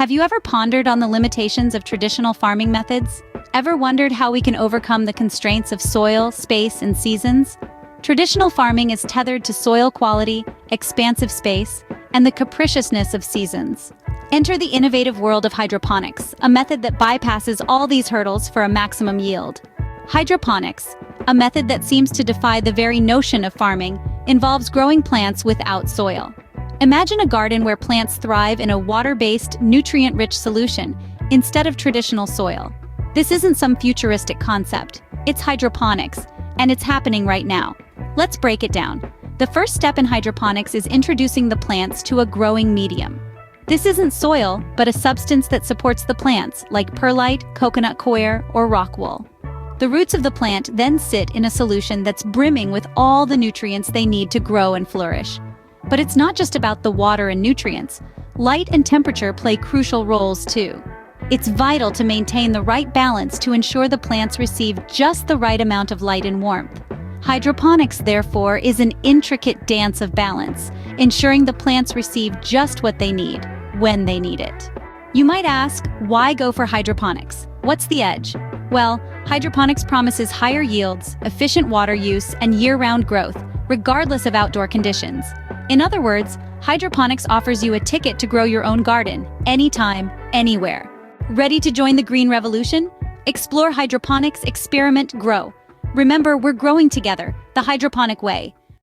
Have you ever pondered on the limitations of traditional farming methods? Ever wondered how we can overcome the constraints of soil, space, and seasons? Traditional farming is tethered to soil quality, expansive space, and the capriciousness of seasons. Enter the innovative world of hydroponics, a method that bypasses all these hurdles for a maximum yield. Hydroponics, a method that seems to defy the very notion of farming, involves growing plants without soil. Imagine a garden where plants thrive in a water-based, nutrient-rich solution instead of traditional soil. This isn't some futuristic concept. It's hydroponics, and it's happening right now. Let's break it down. The first step in hydroponics is introducing the plants to a growing medium. This isn't soil, but a substance that supports the plants, like perlite, coconut coir, or rock wool. The roots of the plant then sit in a solution that's brimming with all the nutrients they need to grow and flourish. But it's not just about the water and nutrients. Light and temperature play crucial roles too. It's vital to maintain the right balance to ensure the plants receive just the right amount of light and warmth. Hydroponics, therefore, is an intricate dance of balance, ensuring the plants receive just what they need, when they need it. You might ask, why go for hydroponics? What's the edge? Well, hydroponics promises higher yields, efficient water use, and year-round growth, regardless of outdoor conditions. In other words, hydroponics offers you a ticket to grow your own garden, anytime, anywhere. Ready to join the green revolution? Explore hydroponics, experiment, grow. Remember, we're growing together, the hydroponic way.